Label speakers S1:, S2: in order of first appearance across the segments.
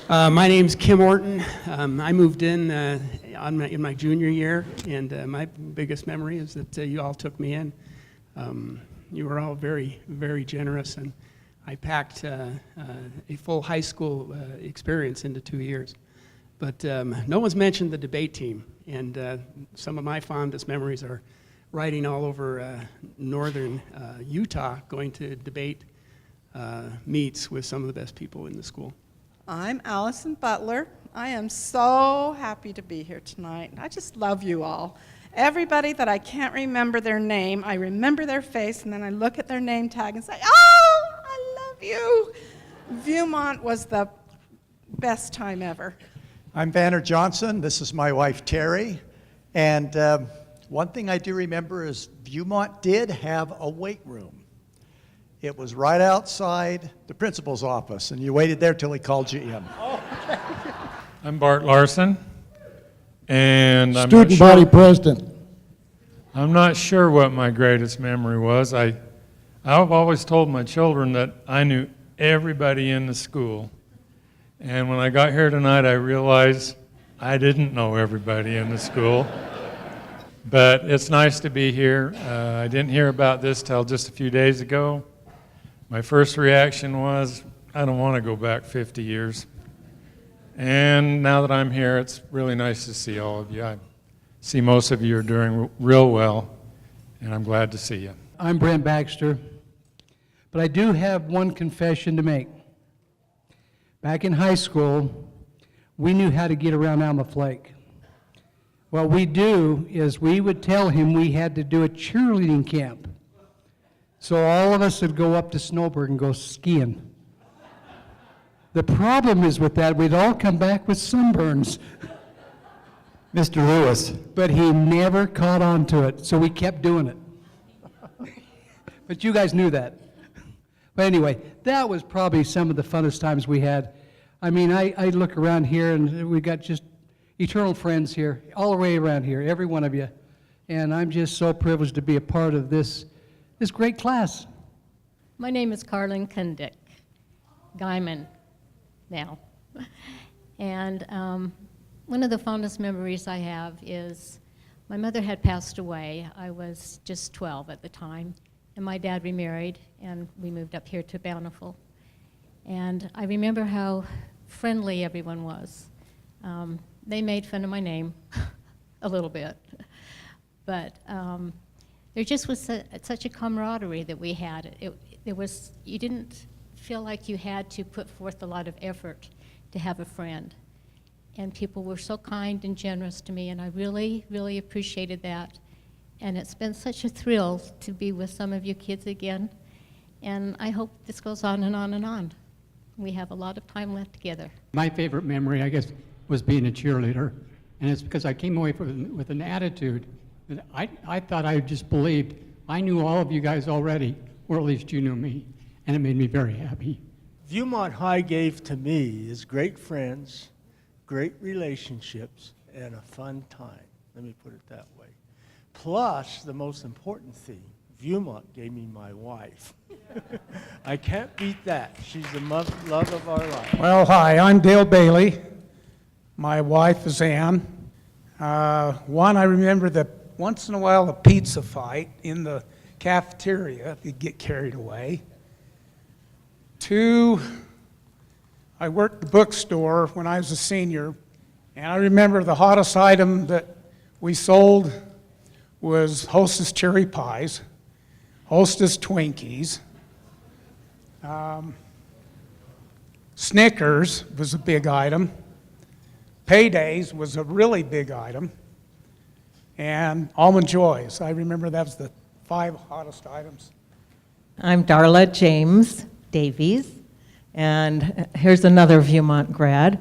S1: My name's Kim Orton. I moved in in my junior year, and my biggest memory is that you all took me in. You were all very, very generous, and I packed a full high school experience into 2 years. But no one's mentioned the debate team, and some of my fondest memories are riding all over northern Utah, going to debate meets with some of the best people in the school.
S2: I'm Allison Butler. I am so happy to be here tonight. I just love you all. Everybody that I can't remember their name, I remember their face, and then I look at their name tag and say, oh, I love you. Viewmont was the best time ever.
S3: I'm Vanner Johnson. This is my wife, Terry. And one thing I do remember is Viewmont did have a weight room. It was right outside the principal's office, and you waited there till he called you in.
S4: I'm Bart Larson, and
S5: Student body president.
S4: I'm not sure what my greatest memory was. I've always told my children that I knew everybody in the school, and when I got here tonight, I realized I didn't know everybody in the school. But it's nice to be here. I didn't hear about this till just a few days ago. My first reaction was, I don't want to go back 50 years. And now that I'm here, it's really nice to see all of you. I see most of you are doing real well, and I'm glad to see you.
S5: I'm Brent Baxter, but I do have one confession to make. Back in high school, we knew how to get around Alma Flake. What we do is we would tell him we had to do a cheerleading camp. So all of us would go up to Snowbird and go skiing. The problem is with that, we'd all come back with sunburns.
S3: Mr. Lewis.
S5: But he never caught on to it, so we kept doing it. But you guys knew that. But anyway, that was probably some of the funnest times we had. I mean, I look around here, and we got just eternal friends here, all the way around here, every one of you. And I'm just so privileged to be a part of this great class.
S6: My name is Carlin Kundick, Guyman now. And one of the fondest memories I have is my mother had passed away. I was just 12 at the time, and my dad remarried, and we moved up here to Bountiful. And I remember how friendly everyone was. They made fun of my name a little bit, but there just was such a camaraderie that we had. You didn't feel like you had to put forth a lot of effort to have a friend. And people were so kind and generous to me, and I really, really appreciated that. And it's been such a thrill to be with some of you kids again. And I hope this goes on and on and on. We have a lot of time left together.
S7: My favorite memory, I guess, was being a cheerleader. And it's because I came away with an attitude that I thought I just believed I knew all of you guys already, or at least you knew me, and it made me very happy.
S8: Viewmont High gave to me is great friends, great relationships, and a fun time. Let me put it that way. Plus, the most important thing, Viewmont gave me my wife. I can't beat that. She's the love of our life.
S9: Well, hi, I'm Dale Bailey. My wife is Ann. One, I remember that once in a while, a pizza fight in the cafeteria, you'd get carried away. Two, I worked the bookstore when I was a senior, and I remember the hottest item that we sold was Hostess cherry pies, Hostess Twinkies. Snickers was a big item. Paydays was a really big item. And Almond Joys. I remember that was the 5 hottest items.
S10: I'm Darla James Davies, and here's another Viewmont grad.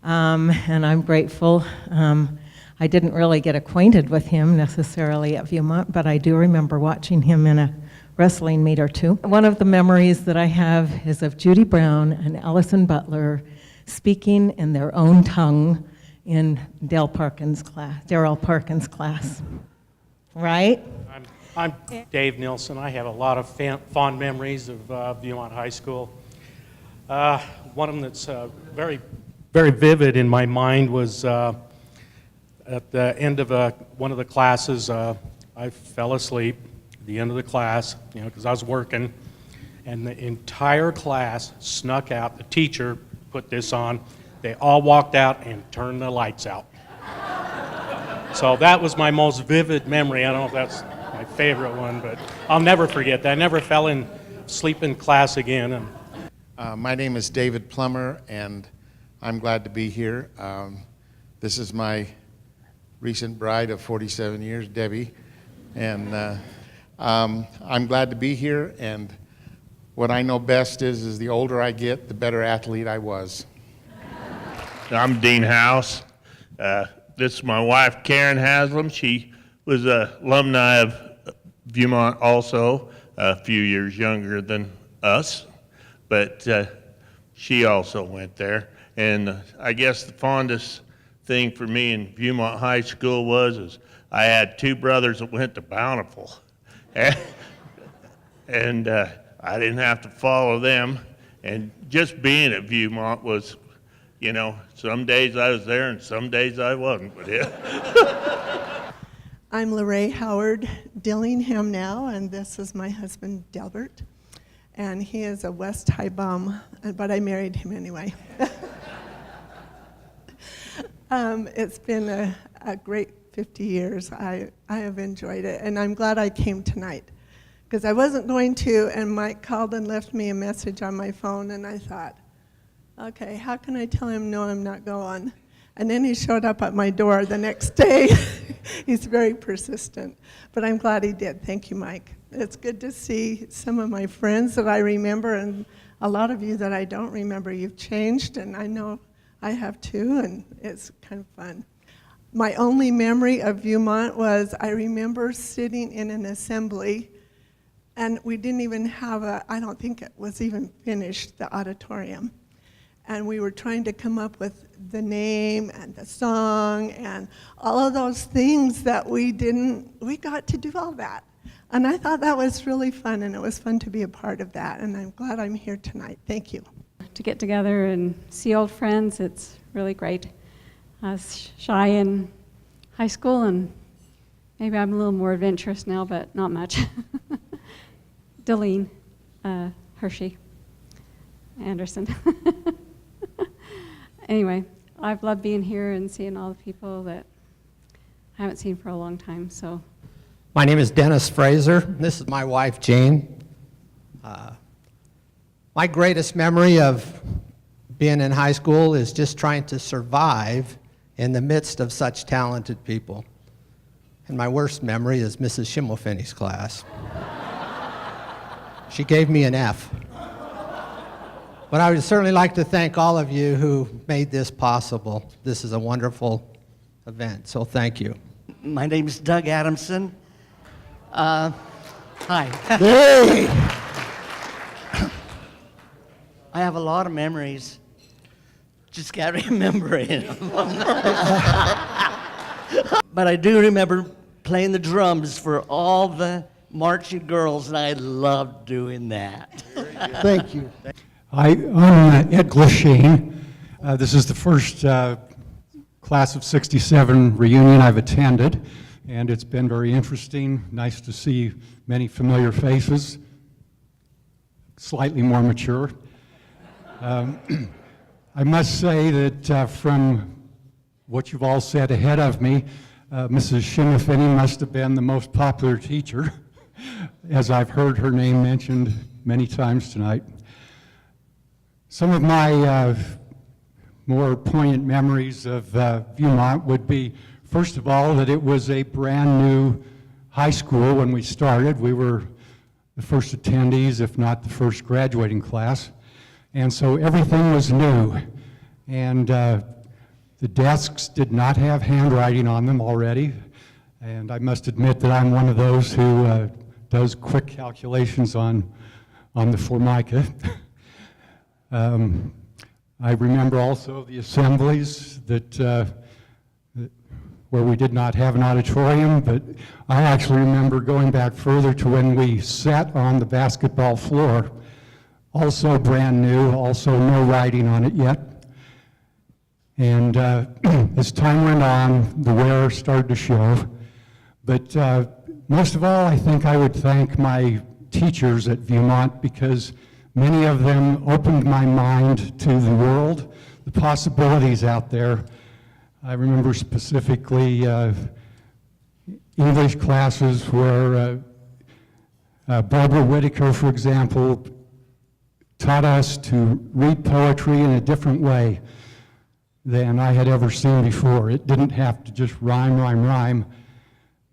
S10: And I'm grateful. I didn't really get acquainted with him necessarily at Viewmont, but I do remember watching him in a wrestling meet or two. One of the memories that I have is of Judy Brown and Allison Butler speaking in their own tongue in Daryl Parkins' class, right?
S11: I'm Dave Nilsson. I have a lot of fond memories of Viewmont High School. One of them that's very very vivid in my mind was at the end of one of the classes, I fell asleep at the end of the class, because I was working, and the entire class snuck out. The teacher put this on. They all walked out and turned the lights out. So that was my most vivid memory. I don't know if that's my favorite one, but I'll never forget that. I never fell in sleep in class again.
S12: My name is David Plummer, and I'm glad to be here. This is my recent bride of 47 years, Debbie, and I'm glad to be here. And what I know best is the older I get, the better athlete I was.
S13: I'm Dean House. This is my wife, Karen Haslam. She was an alumni of Viewmont also, a few years younger than us, but she also went there. And I guess the fondest thing for me in Viewmont High School was I had two brothers that went to Bountiful. And I didn't have to follow them. And just being at Viewmont was, some days I was there and some days I wasn't. But yeah.
S14: I'm Lorraine Howard Dillingham now, and this is my husband, Delbert. And he is a West High bum, but I married him anyway. It's been a great 50 years. I have enjoyed it, and I'm glad I came tonight, because I wasn't going to, and Mike called and left me a message on my phone, and I thought, okay, how can I tell him no, I'm not going? And then he showed up at my door the next day. He's very persistent, but I'm glad he did. Thank you, Mike. It's good to see some of my friends that I remember, and a lot of you that I don't remember. You've changed, and I know I have too, and it's kind of fun. My only memory of Viewmont was I remember sitting in an assembly, and we didn't even have I don't think it was even finished, the auditorium. And we were trying to come up with the name and the song and all of those things that we got to do all that. And I thought that was really fun, and it was fun to be a part of that, and I'm glad I'm here tonight. Thank you.
S15: To get together and see old friends, it's really great. I was shy in high school, and maybe I'm a little more adventurous now, but not much. Delene, Hershey, Anderson. Anyway, I've loved being here and seeing all the people that I haven't seen for a long time. So,
S16: my name is Dennis Fraser. This is my wife, Jane. My greatest memory of being in high school is just trying to survive in the midst of such talented people. And my worst memory is Mrs. Schimmelfinny's class. She gave me an F. But I would certainly like to thank all of you who made this possible. This is a wonderful event, so thank you.
S17: My name is Doug Adamson. Hi.
S16: Hey!
S17: I have a lot of memories. Just can't remember it. But I do remember playing the drums for all the marching girls, and I loved doing that.
S18: Thank you.
S19: I'm Ed Glashane. This is the first class of '67 reunion I've attended, and it's been very interesting. Nice to see many familiar faces, slightly more mature. I must say that from what you've all said ahead of me, Mrs. Schimmelfinny must have been the most popular teacher, as I've heard her name mentioned many times tonight. Some of my more poignant memories of Viewmont would be, first of all, that it was a brand new high school when we started. We were the first attendees, if not the first graduating class. And so everything was new. And the desks did not have handwriting on them already. And I must admit that I'm one of those who does quick calculations on the Formica. I remember also the assemblies that where we did not have an auditorium, but I actually remember going back further to when we sat on the basketball floor, also brand new, also no writing on it yet. And as time went on, the wear started to show. But most of all, I think I would thank my teachers at Viewmont, because many of them opened my mind to the world, the possibilities out there. I remember specifically English classes where Barbara Whitaker, for example, taught us to read poetry in a different way than I had ever seen before. It didn't have to just rhyme, rhyme, rhyme,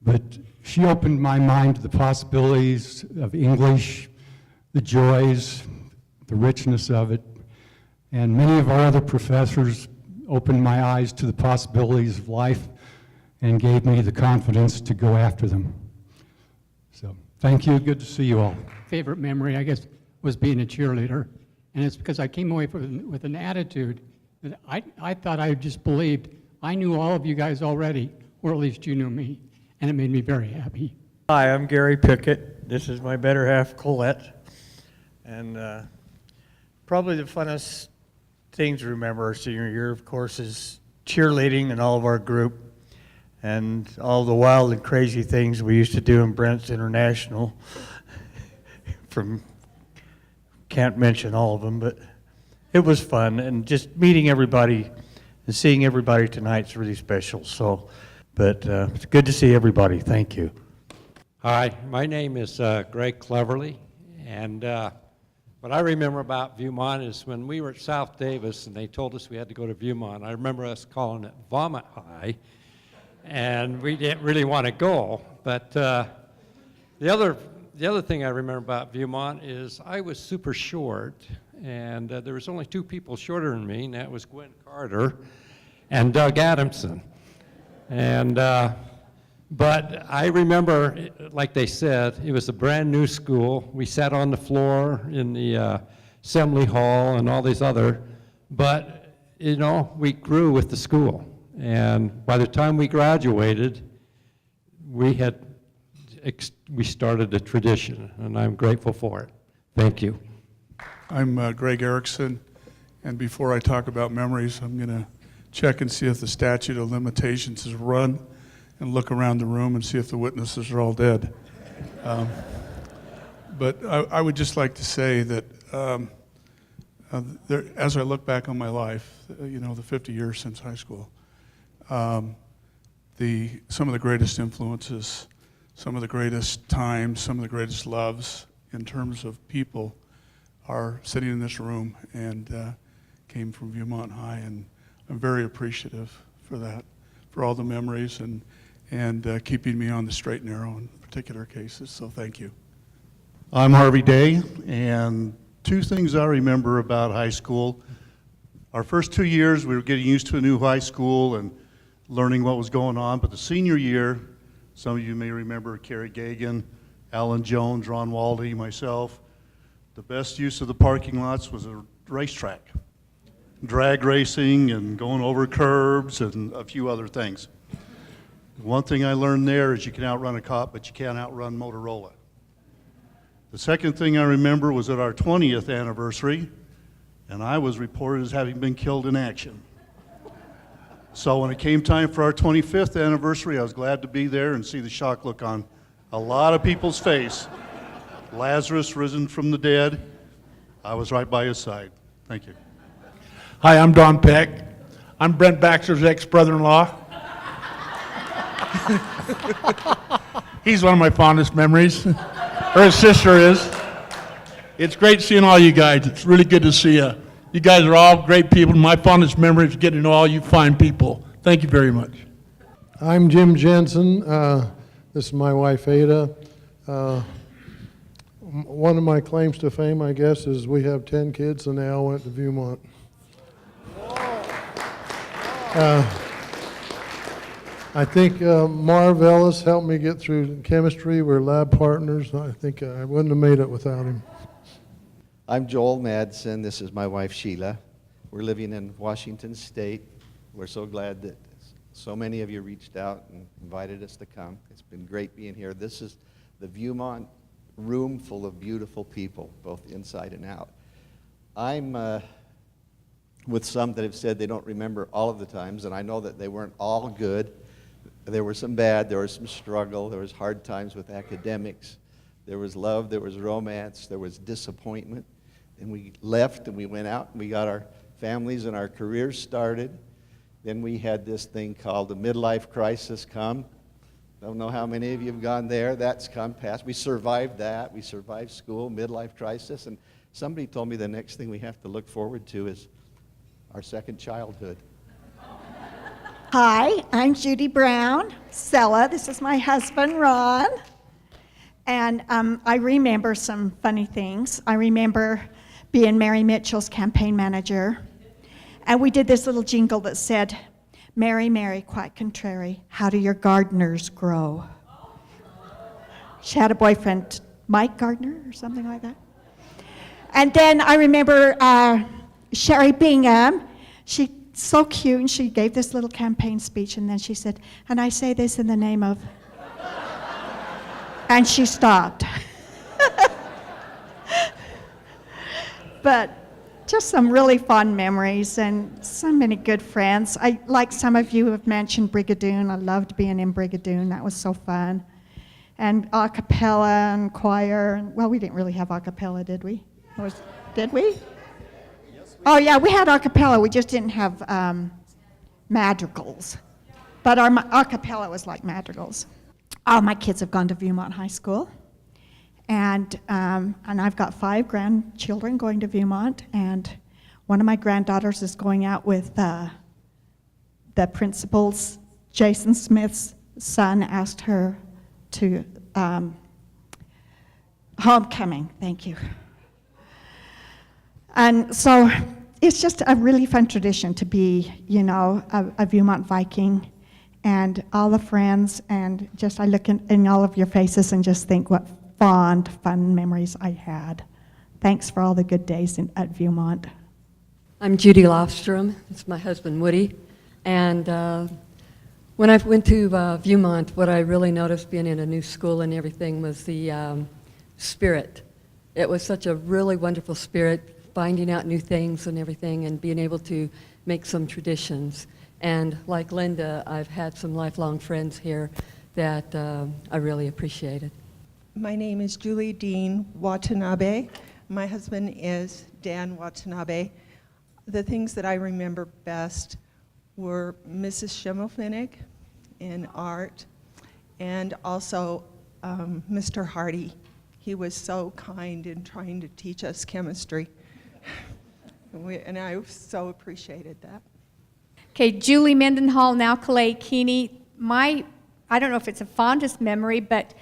S19: but she opened my mind to the possibilities of English, the joys, the richness of it. And many of our other professors opened my eyes to the possibilities of life and gave me the confidence to go after them. So, thank you. Good to see you all.
S7: Favorite memory, I guess, was being a cheerleader. And it's because I came away with an attitude that I thought I just believed I knew all of you guys already, or at least you knew me. And it made me very happy.
S18: Hi, I'm Gary Pickett. This is my better half, Colette. And probably the funnest thing to remember our senior year, of course, is cheerleading and all of our group and all the wild and crazy things we used to do in Brent's International. Can't mention all of them, but it was fun. And just meeting everybody and seeing everybody tonight's really special. So, but it's good to see everybody. Thank you.
S20: Hi, my name is Greg Cleverly, and what I remember about Viewmont is when we were at South Davis and they told us we had to go to Viewmont, I remember us calling it Vomit High, and we didn't really want to go. But the other thing I remember about Viewmont is I was super short, and there was only two people shorter than me, and that was Gwen Carter and Doug Adamson. And but I remember, like they said, it was a brand new school. We sat on the floor in the assembly hall and all these other, but you know, we grew with the school. And by the time we graduated, we started a tradition, and I'm grateful for it. Thank you.
S21: I'm Greg Erickson, and before I talk about memories, I'm going to check and see if the statute of limitations is run, and look around the room and see if the witnesses are all dead. But I would just like to say that as I look back on my life, you know, the 50 years since high school, some of the greatest influences, some of the greatest times, some of the greatest loves in terms of people are sitting in this room and came from Viewmont High, and I'm very appreciative for that, for all the memories and keeping me on the straight and narrow in particular cases, so thank you.
S22: I'm Harvey Day, and two things I remember about high school. Our first 2 years, we were getting used to a new high school and learning what was going on, but the senior year, some of you may remember Kerry Gagan, Alan Jones, Ron Waldy, myself. The best use of the parking lots was a racetrack, drag racing and going over curbs and a few other things. One thing I learned there is you can outrun a cop, but you can't outrun Motorola. The second thing I remember was at our 20th anniversary, and I was reported as having been killed in action. So when it came time for our 25th anniversary, I was glad to be there and see the shock look on a lot of people's face. Lazarus risen from the dead. I was right by his side. Thank you.
S23: Hi, I'm Don Peck. I'm Brent Baxter's ex-brother-in-law. He's one of my fondest memories, or his sister is. It's great seeing all you guys. It's really good to see you. You guys are all great people. My fondest memory is getting to know all you fine people. Thank you very much.
S24: I'm Jim Jensen. This is my wife, Ada. One of my claims to fame, I guess, is we have 10 kids and they all went to Viewmont. I think Marv Ellis helped me get through chemistry. We're lab partners. I think I wouldn't have made it without him.
S25: I'm Joel Madsen. This is my wife, Sheila. We're living in Washington State. We're so glad that so many of you reached out and invited us to come. It's been great being here. This is the Viewmont room full of beautiful people, both inside and out. I'm with some that have said they don't remember all of the times, and I know that they weren't all good. There were some bad, there was some struggle, there was hard times with academics, there was love, there was romance, there was disappointment. And we left and we went out and we got our families and our careers started. Then we had this thing called the midlife crisis come. Don't know how many of you have gone there. That's come past. We survived that. We survived school, midlife crisis. And somebody told me the next thing we have to look forward to is our second childhood.
S1: Hi, I'm Judy Brown, Sella. This is my husband, Ron. And I remember some funny things. I remember being Mary Mitchell's campaign manager. And we did this little jingle that said, "Mary, Mary, quite contrary, how do your gardeners grow?" She had a boyfriend, Mike Gardner or something like that. And then I remember Sherry Bingham. She's so cute, and she gave this little campaign speech, and then she said, "And I say this in the name of..." And she stopped. But just some really fun memories and so many good friends. Like some of you have mentioned Brigadoon. I loved being in Brigadoon. That was so fun. And a cappella and choir. Well, we didn't really have a cappella, did we? Did we? Oh, yeah, we had a cappella. We just didn't have madrigals. But our a cappella was like madrigals. All my kids have gone to Viewmont High School. And I've got 5 grandchildren going to Viewmont, and one of my granddaughters is going out with the principal's, Jason Smith's son asked her to, homecoming, thank you. And so it's just a really fun tradition to be, you know, a Viewmont Viking, and all the friends, and just I look in all of your faces and just think what fond, fun memories I had. Thanks for all the good days at Viewmont.
S2: I'm Judy Lofstrom. It's my husband, Woody. And when I went to Viewmont, what I really noticed being in a new school and everything was the spirit. It was such a really wonderful spirit, finding out new things and everything, and being able to make some traditions. And like Linda, I've had some lifelong friends here that I really appreciated.
S3: My name is Julie Dean Watanabe. My husband is Dan Watanabe. The things that I remember best were Mrs. Schimmelfinnig in art, and also Mr. Hardy. He was so kind in trying to teach us chemistry. And I so appreciated that.
S4: Okay, Julie Mendenhall, now Calais Keeney. I don't know if it's a fondest memory, but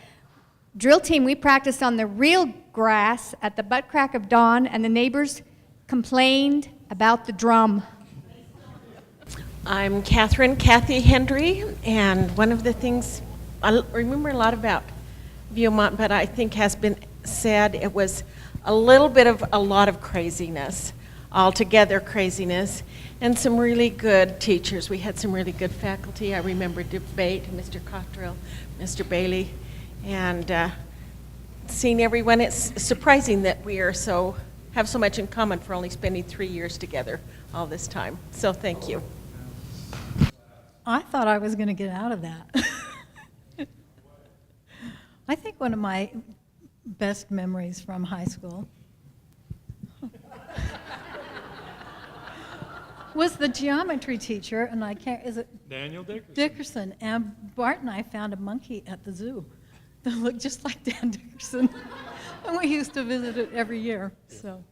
S4: drill team, we practiced on the real grass at the butt crack of dawn, and the neighbors complained about the drum.
S5: I'm Kathy Hendry, and one of the things I remember a lot about Viewmont, but I think has been said, it was a little bit of a lot of craziness, altogether craziness, and some really good teachers. We had some really good faculty. I remember debate, Mr. Cottrell, Mr. Bailey, and seeing everyone. It's surprising that we are have so much in common for only spending 3 years together all this time. So thank you.
S6: I thought I was going to get out of that. I think one of my best memories from high school was the geometry teacher, and I can't, is it?
S11: Daniel Dickerson.
S6: Dickerson. And Bart and I found a monkey at the zoo that looked just like Dan Dickerson. And we used to visit it every year, so.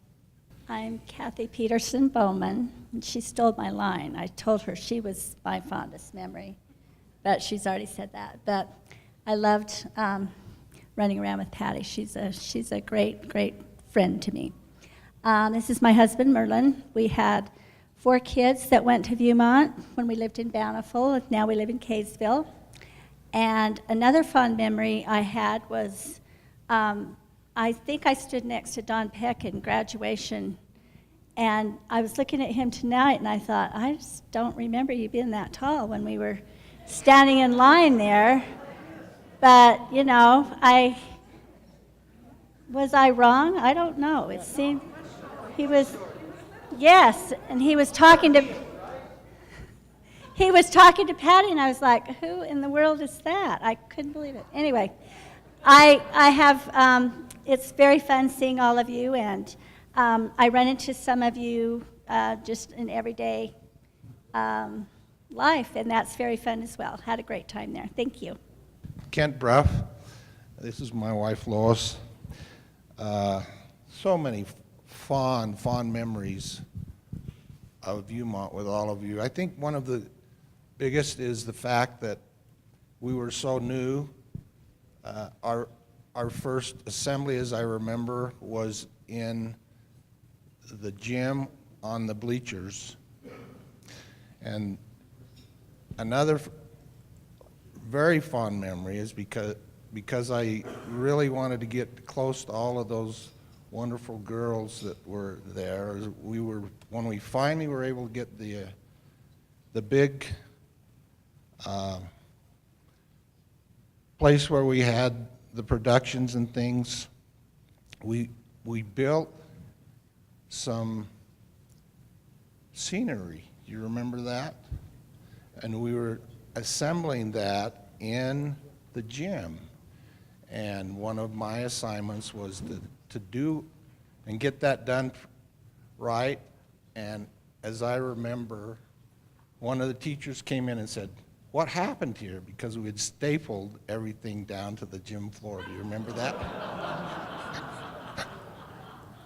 S26: I'm Kathy Peterson Bowman, and she stole my line. I told her she was my fondest memory, but she's already said that. But I loved running around with Patty. She's a great, great friend to me. This is my husband, Merlin. We had 4 kids that went to Viewmont when we lived in Bountiful. Now we live in Kaysville. And another fond memory I had was, I think I stood next to Don Peck in graduation, and I was looking at him tonight, and I thought, I just don't remember you being that tall when we were standing in line there. But, you know, was I wrong? I don't know. It seemed he was Yes, and he was talking to Patty, and I was like, who in the world is that? I couldn't believe it. Anyway, I have, it's very fun seeing all of you, and I run into some of you just in everyday life, and that's very fun as well. Had a great time there. Thank you.
S8: Kent Bruff. This is my wife, Lois. So many fond memories of Viewmont with all of you. I think one of the biggest is the fact that we were so new. Our first assembly, as I remember, was in the gym on the bleachers. And another very fond memory is because I really wanted to get close to all of those wonderful girls that were there. When we finally were able to get the big place where we had the productions and things, we built some scenery. You remember that? And we were assembling that in the gym. And one of my assignments was to do and get that done right. And as I remember, one of the teachers came in and said, "What happened here?" Because we had stapled everything down to the gym floor. Do you remember that?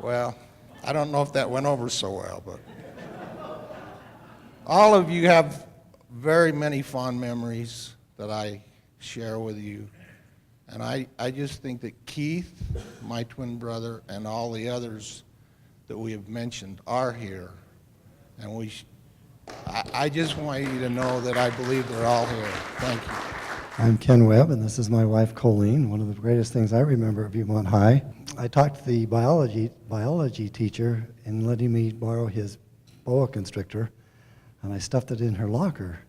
S8: Well, I don't know if that went over so well, but all of you have very many fond memories that I share with you. And I just think that Keith, my twin brother, and all the others that we have mentioned are here. And I just want you to know that I believe they're all here. Thank you.
S9: I'm Ken Webb, and this is my wife, Colleen. One of the greatest things I remember at Viewmont High. I talked to the biology teacher in letting me borrow his boa constrictor, and I stuffed it in her locker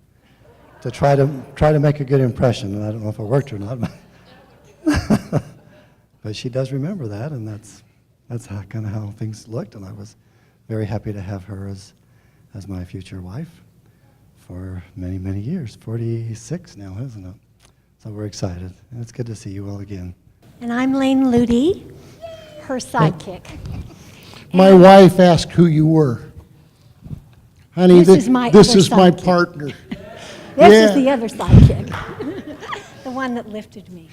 S9: to try to make a good impression. And I don't know if it worked or not, but she does remember that, and that's kind of how things looked. And I was very happy to have her as my future wife for many, many years. 46 now, isn't it? So we're excited, and it's good to see you all again.
S10: And I'm Lane Ludy, her sidekick.
S12: My wife asked who you were. Honey,
S10: This is my
S12: this
S10: other
S12: is my
S10: sidekick.
S12: partner.
S10: This is the other sidekick, the one that lifted me.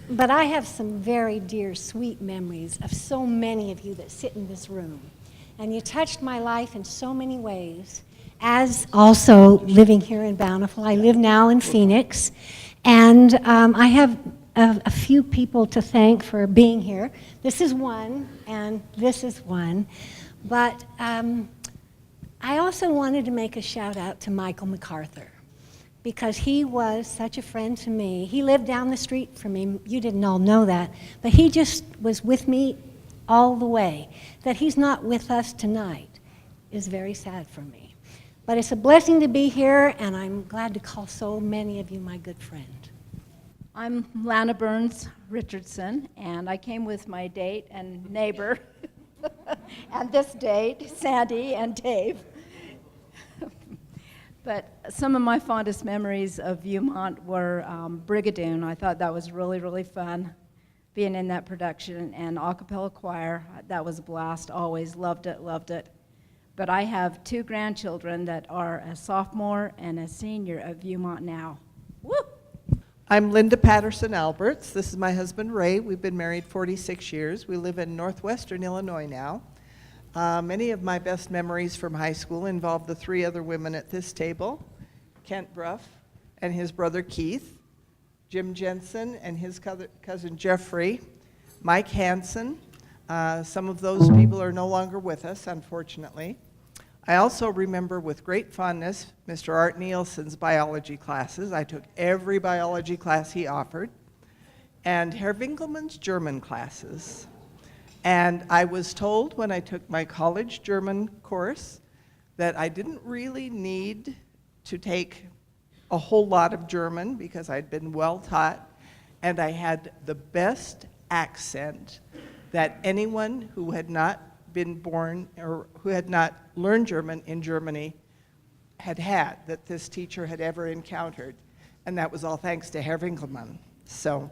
S10: But I have some very dear, sweet memories of so many of you that sit in this room. And you touched my life in so many ways. As also living here in Bountiful, I live now in Phoenix, and I have a few people to thank for being here. This is one, and this is one. But I also wanted to make a shout out to Michael MacArthur, because he was such a friend to me. He lived down the street from me. You didn't all know that, but he just was with me all the way. That he's not with us tonight is very sad for me. But it's a blessing to be here, and I'm glad to call so many of you my good friend.
S13: I'm Lana Burns Richardson, and I came with my date and neighbor, and this date, Sandy and Dave. But some of my fondest memories of Viewmont were Brigadoon. I thought that was really, really fun, being in that production, and a cappella choir. That was a blast, always loved it, loved it. But I have two grandchildren that are a sophomore and a senior at Viewmont now. Woo!
S14: I'm Linda Patterson Alberts. This is my husband, Ray. We've been married 46 years. We live in northwestern Illinois now. Many of my best memories from high school involve the three other women at this table, Kent Bruff and his brother Keith, Jim Jensen and his cousin Jeffrey, Mike Hansen. Some of those people are no longer with us, unfortunately. I also remember with great fondness Mr. Art Nielsen's biology classes. I took every biology class he offered, and Herr Winkelmann's German classes. And I was told when I took my college German course that I didn't really need to take a whole lot of German because I'd been well taught, and I had the best accent that anyone who had not been born or who had not learned German in Germany had that this teacher had ever encountered. And that was all thanks to Herr Winkelmann. So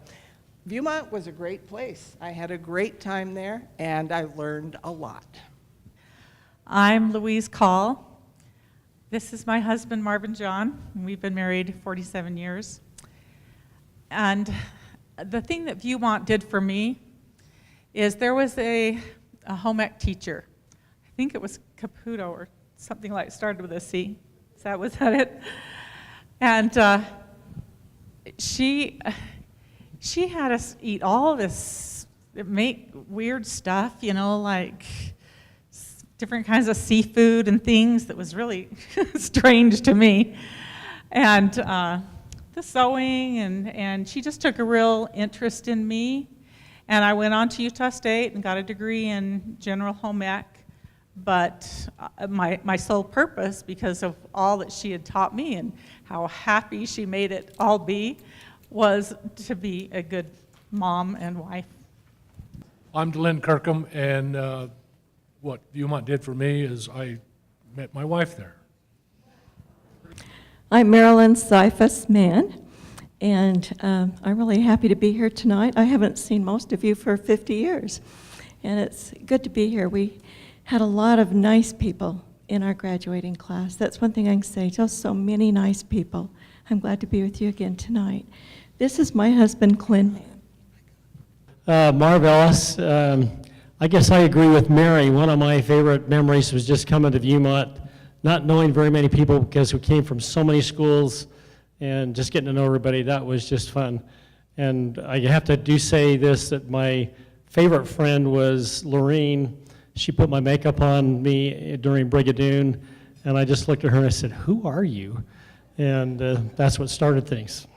S14: Viewmont was a great place. I had a great time there, and I learned a lot.
S7: I'm Louise Call. This is my husband, Marvin John. We've been married 47 years. And the thing that Viewmont did for me is there was a home ec teacher. I think it was Caputo or something like started with a C. Was that it? And she had us eat all this, make weird stuff, you know, like different kinds of seafood and things that was really strange to me. And the sewing, and she just took a real interest in me. And I went on to Utah State and got a degree in general home ec. But my sole purpose, because of all that she had taught me and how happy she made it all be, was to be a good mom and wife.
S15: I'm Lynn Kirkham, and what Viewmont did for me is I met my wife there.
S16: I'm Marilyn Seifus Mann, and I'm really happy to be here tonight. I haven't seen most of you for 50 years, and it's good to be here. We had a lot of nice people in our graduating class. That's one thing I can say, just so many nice people. I'm glad to be with you again tonight. This is my husband, Clint.
S17: Marv Ellis. I guess I agree with Mary. One of my favorite memories was just coming to Viewmont, not knowing very many people because we came from so many schools and just getting to know everybody. That was just fun. And I have to say this, that my favorite friend was Lorene. She put my makeup on me during Brigadoon, and I just looked at her and I said, "Who are you?" And that's what started things.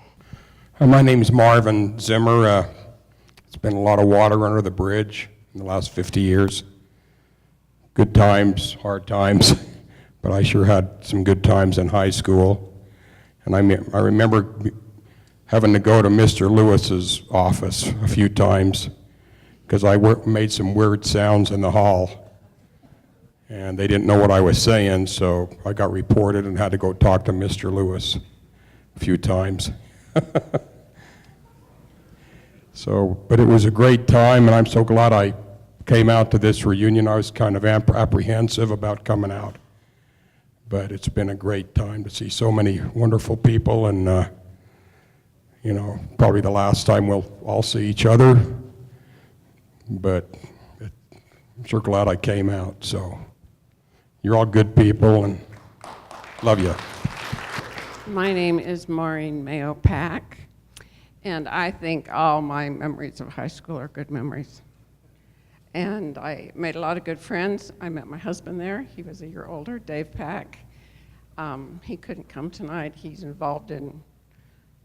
S18: My name is Marvin Zimmer. It's been a lot of water under the bridge in the last 50 years. Good times, hard times, but I sure had some good times in high school. And I remember having to go to Mr. Lewis's office a few times because I made some weird sounds in the hall. And they didn't know what I was saying, so I got reported and had to go talk to Mr. Lewis a few times. But it was a great time, and I'm so glad I came out to this reunion. I was kind of apprehensive about coming out. But it's been a great time to see so many wonderful people, and you know, probably the last time we'll all see each other. But I'm sure glad I came out, so you're all good people, and love you.
S19: My name is Maureen Mayo Pack, and I think all my memories of high school are good memories. And I made a lot of good friends. I met my husband there. He was a year older, Dave Pack. He couldn't come tonight. He's involved in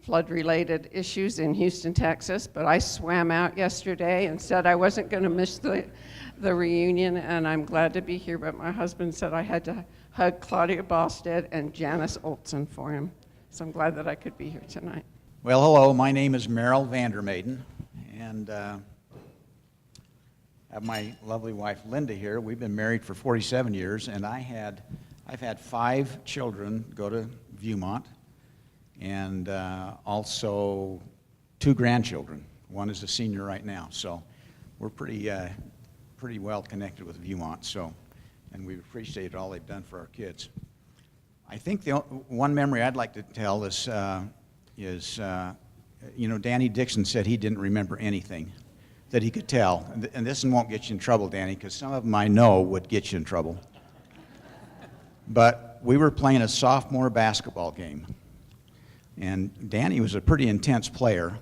S19: flood-related issues in Houston, Texas, but I swam out yesterday and said I wasn't going to miss the reunion, and I'm glad to be here, but my husband said I had to hug Claudia Bosted and Janice Olson for him, so I'm glad that I could be here tonight.
S27: Well, hello, my name is Merrill Vandermaiden, and I have my lovely wife Linda here. We've been married for 47 years, and I've had 5 children go to Viewmont, and also 2 grandchildren. One is a senior right now, so we're pretty well connected with Viewmont. So, and we appreciate all they've done for our kids. I think the one memory I'd like to tell is you know, Danny Dixon said he didn't remember anything that he could tell, and this one won't get you in trouble, Danny, because some of them I know would get you in trouble. But we were playing a sophomore basketball game, and Danny was a pretty intense player,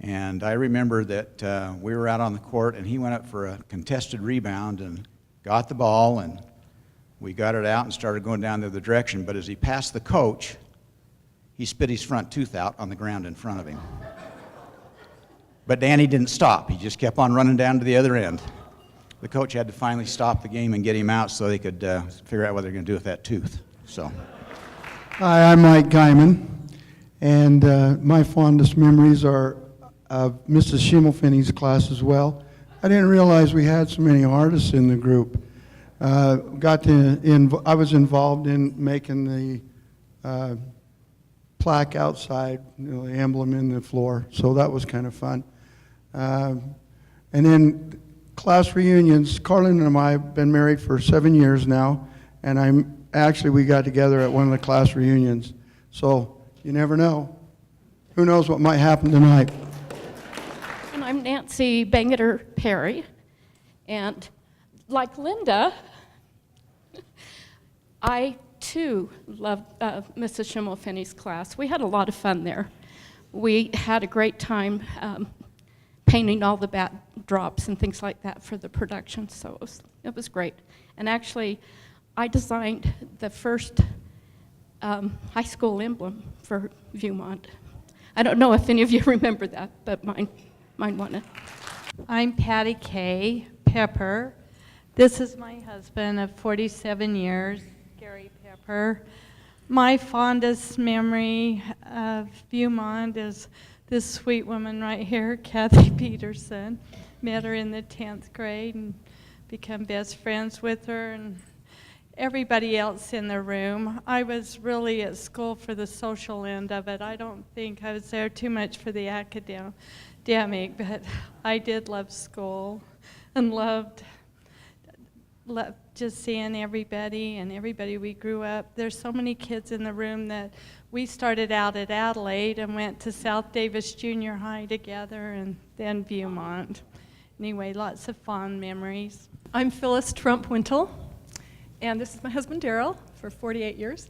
S27: and I remember that we were out on the court, and he went up for a contested rebound and got the ball, and we got it out and started going down the other direction, but as he passed the coach, he spit his front tooth out on the ground in front of him. But Danny didn't stop. He just kept on running down to the other end. The coach had to finally stop the game and get him out so they could figure out what they're going to do with that tooth. So.
S28: Hi, I'm Mike Guyman, and my fondest memories are of Mrs. Schimmelfinney's class as well. I didn't realize we had so many artists in the group. I was involved in making the plaque outside, the emblem in the floor, so that was kind of fun. And then class reunions. Carlin and I have been married for 7 years now, and we got together at one of the class reunions. So you never know. Who knows what might happen tonight?
S1: And I'm Nancy Bangeter Perry, and like Linda, I too loved Mrs. Schimmelfinney's class. We had a lot of fun there. We had a great time painting all the backdrops and things like that for the production, so it was great. And actually, I designed the first high school emblem for Viewmont. I don't know if any of you remember that, but mine won it.
S2: I'm Patty Kay Pepper. This is my husband of 47 years, Gary Pepper. My fondest memory of Viewmont is this sweet woman right here, Kathy Peterson. Met her in the 10th grade and become best friends with her and everybody else in the room. I was really at school for the social end of it. I don't think I was there too much for the academic, but I did love school and loved just seeing everybody and everybody we grew up. There's so many kids in the room that we started out at Adelaide and went to South Davis Junior High together and then Viewmont. Anyway, lots of fond memories.
S20: I'm Phyllis Trump-Wintle, and this is my husband Daryl for 48 years.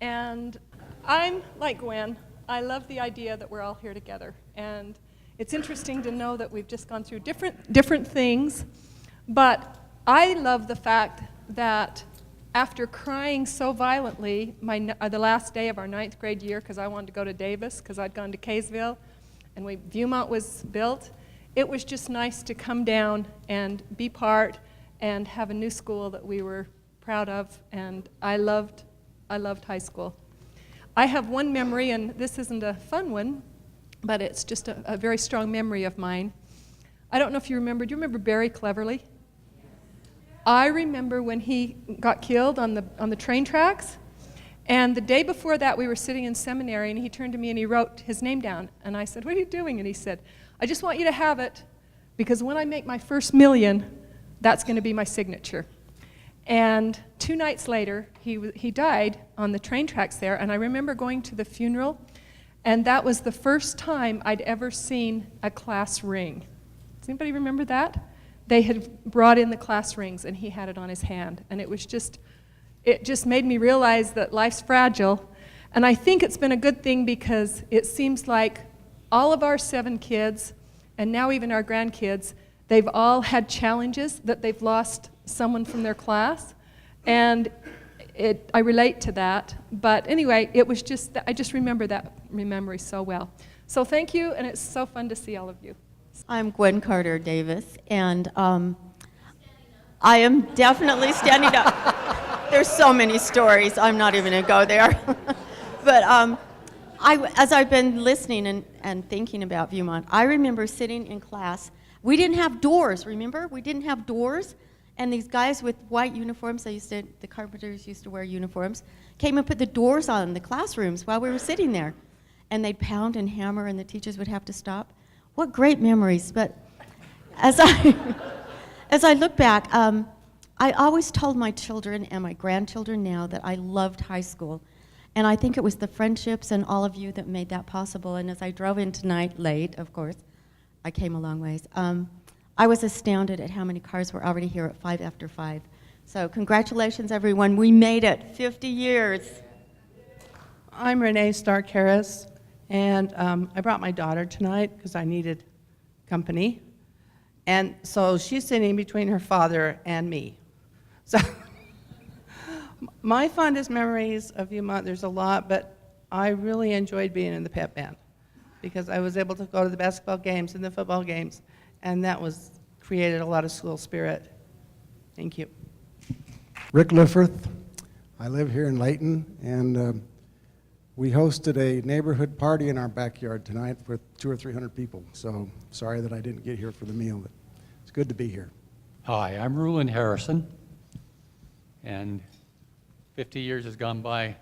S20: And I'm like Gwen. I love the idea that we're all here together. And it's interesting to know that we've just gone through different things, but I love the fact that after crying so violently the last day of our 9th grade year, because I wanted to go to Davis, because I'd gone to Kaysville, and Viewmont was built, it was just nice to come down and be part and have a new school that we were proud of, and I loved high school. I have one memory, and this isn't a fun one, but it's just a very strong memory of mine. I don't know if you remember, do you remember Barry Cleverly? I remember when he got killed on the train tracks, and the day before that we were sitting in seminary, and he turned to me and he wrote his name down, and I said, "What are you doing?" And he said, "I just want you to have it, because when I make my first million, that's going to be my signature." And 2 nights later, he died on the train tracks there, and I remember going to the funeral, and that was the first time I'd ever seen a class ring. Does anybody remember that? They had brought in the class rings, and he had it on his hand, and it just made me realize that life's fragile, and I think it's been a good thing because it seems like all of our 7 kids, and now even our grandkids, they've all had challenges that they've lost someone from their class, and I relate to that. But anyway, I just remember that memory so well. So thank you, and it's so fun to see all of you.
S21: I'm Gwen Carter Davis, and I am definitely standing up. There's so many stories, I'm not even going to go there. But as I've been listening and thinking about Viewmont, I remember sitting in class. We didn't have doors, remember? We didn't have doors. And these guys with white uniforms, the carpenters used to wear uniforms, came and put the doors on the classrooms while we were sitting there. And they'd pound and hammer, and the teachers would have to stop. What great memories. But as I look back, I always told my children and my grandchildren now that I loved high school. And I think it was the friendships and all of you that made that possible. And as I drove in tonight, late, of course, I came a long ways. I was astounded at how many cars were already here at 5 after 5. So congratulations, everyone. We made it 50 years.
S22: I'm Renee Stark-Harris, and I brought my daughter tonight because I needed company. And so she's sitting between her father and me. So my fondest memories of Viewmont, there's a lot, but I really enjoyed being in the pep band because I was able to go to the basketball games and the football games, and that created a lot of school spirit. Thank you.
S12: Rick Lifforth. I live here in Layton, and we hosted a neighborhood party in our backyard tonight with 200 or 300 people. So sorry that I didn't get here for the meal, but It's good to be here.
S3: Hi, I'm Rulon Harrison, and 50 years has gone by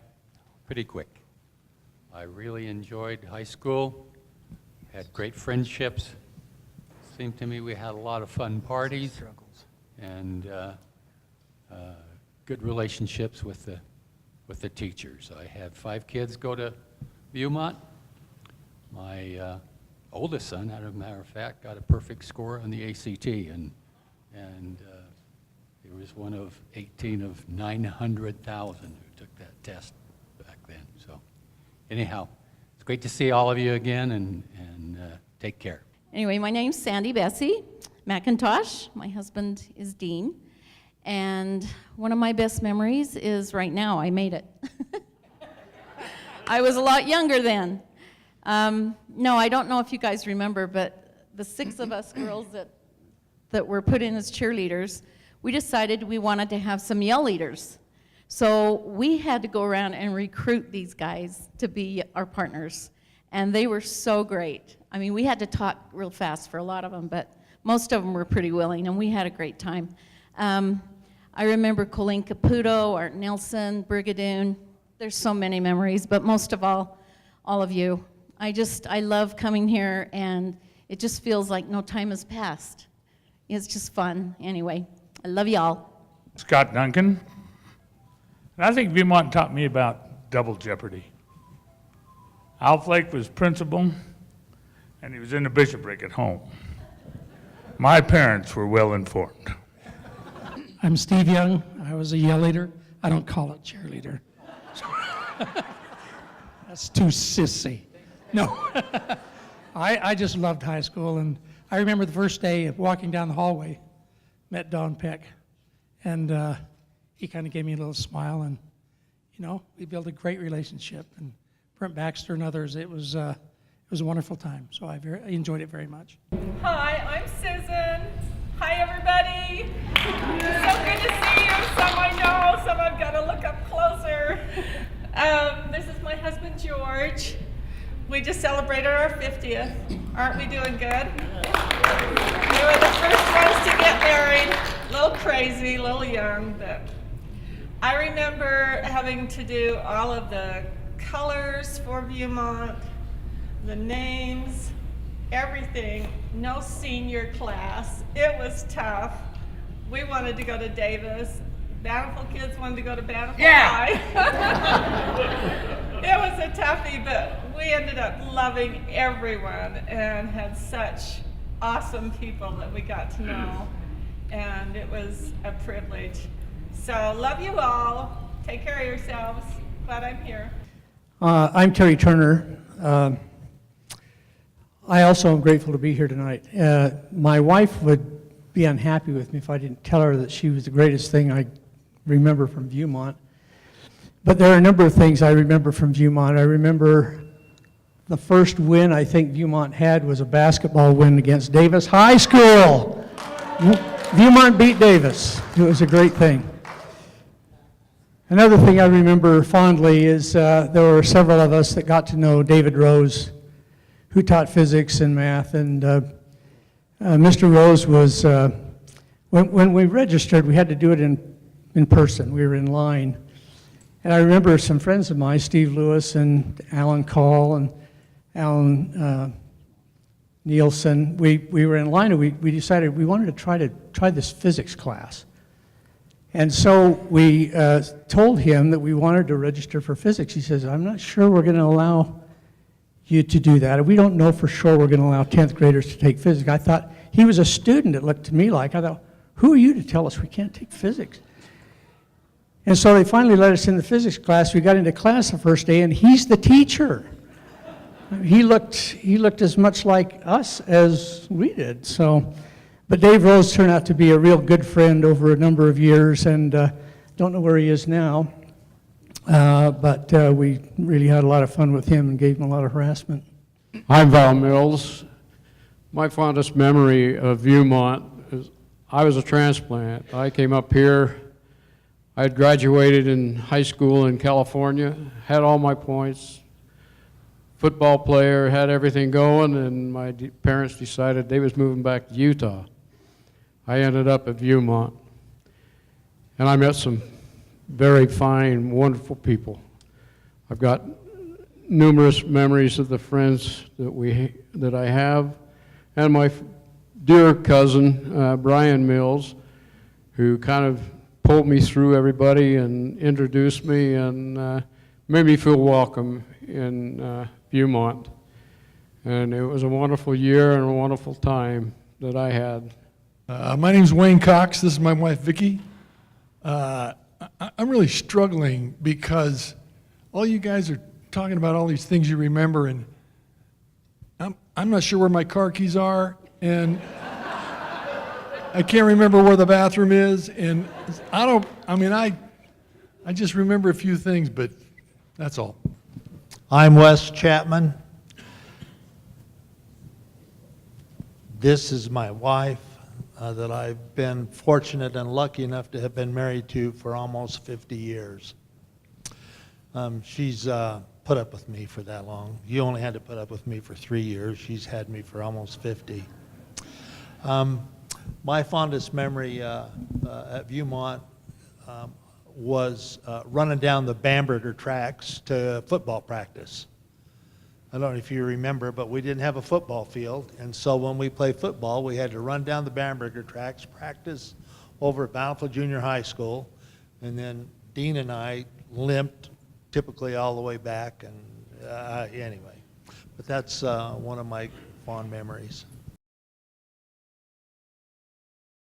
S3: pretty quick. I really enjoyed high school, had great friendships. Seemed to me we had a lot of fun parties and good relationships with the teachers. I had 5 kids go to Viewmont. My oldest son, as a matter of fact, got a perfect score on the ACT, and he was one of 18 of 900,000 who took that test back then. So anyhow, it's great to see all of you again, and take care.
S4: Anyway, my name's Sandy Bessie McIntosh. My husband is Dean. And one of my best memories is right now, I made it. I was a lot younger then. No, I don't know if you guys remember, but the 6 of us girls that were put in as cheerleaders, we decided we wanted to have some yell leaders. So we had to go around and recruit these guys to be our partners. And they were so great. I mean, we had to talk real fast for a lot of them, but most of them were pretty willing, and we had a great time. I remember Colleen Caputo, Art Nelson, Brigadoon. There's so many memories, but most of all of you. I love coming here, and it just feels like no time has passed. It's just fun. Anyway, I love y'all.
S5: Scott Duncan. And I think Viewmont taught me about double jeopardy. Al Flake was principal, and he was in the bishopric at home. My parents were well informed.
S6: I'm Steve Young. I was a yell leader. I don't call it cheerleader. That's too sissy. No. I just loved high school, and I remember the first day of walking down the hallway, met Don Peck, and he kind of gave me a little smile, and we built a great relationship. And Brent Baxter and others, it was a wonderful time. So I enjoyed it very much.
S11: Hi, I'm Susan. Hi, everybody. So good to see you. Some I know, some I've got to look up closer. This is my husband, George. We just celebrated our 50th. Aren't we doing good? We were the first ones to get married. A little crazy, a little young, but I remember having to do all of the colors for Viewmont, the names, everything. No senior class. It was tough. We wanted to go to Davis. Bountiful kids wanted to go to Bountiful High. It was a toughie, but we ended up loving everyone and had such awesome people that we got to know. And it was a privilege. So love you all. Take care of yourselves. Glad I'm here.
S6: I'm Terry Turner. I also am grateful to be here tonight. My wife would be unhappy with me if I didn't tell her that she was the greatest thing I remember from Viewmont. But there are a number of things I remember from Viewmont. I remember the first win I think Viewmont had was a basketball win against Davis High School. Viewmont beat Davis. It was a great thing. Another thing I remember fondly is there were several of us that got to know David Rose, who taught physics and math. And Mr. Rose was, when we registered, we had to do it in person. We were in line. And I remember some friends of mine, Steve Lewis and Alan Call and Alan Nielsen, we were in line, and we decided we wanted to try this physics class. And so we told him that we wanted to register for physics. He says, I'm not sure we're going to allow you to do that. We don't know for sure we're going to allow 10th graders to take physics. I thought, he was a student, it looked to me like. I thought, who are you to tell us we can't take physics? And so they finally let us in the physics class. We got into class the first day, and he's the teacher. He looked as much like us as we did. So, but Dave Rose turned out to be a real good friend over a number of years, and don't know where he is now. But we really had a lot of fun with him and gave him a lot of harassment.
S23: I'm Val Mills. My fondest memory of Viewmont is I was a transplant. I came up here. I had graduated in high school in California, had all my points, football player, had everything going, and my parents decided they was moving back to Utah. I ended up at Viewmont. And I met some very fine, wonderful people. I've got numerous memories of the friends that I have, and my dear cousin, Brian Mills, who kind of pulled me through everybody and introduced me and made me feel welcome in Viewmont. And it was a wonderful year and a wonderful time that I had.
S15: My name's Wayne Cox. This is my wife, Vicki. I'm really struggling because all you guys are talking about all these things you remember, and I'm not sure where my car keys are, and I can't remember where the bathroom is, and I just remember a few things, but that's all.
S8: I'm Wes Chapman. This is my wife that I've been fortunate and lucky enough to have been married to for almost 50 years. She's put up with me for that long. You only had to put up with me for 3 years. She's had me for almost 50. My fondest memory at Viewmont was running down the Bamberger tracks to football practice. I don't know if you remember, but we didn't have a football field, and so when we played football, we had to run down the Bamberger tracks, practice over at Bountiful Junior High School, and then Dean and I limped typically all the way back, and anyway. But that's one of my fond memories.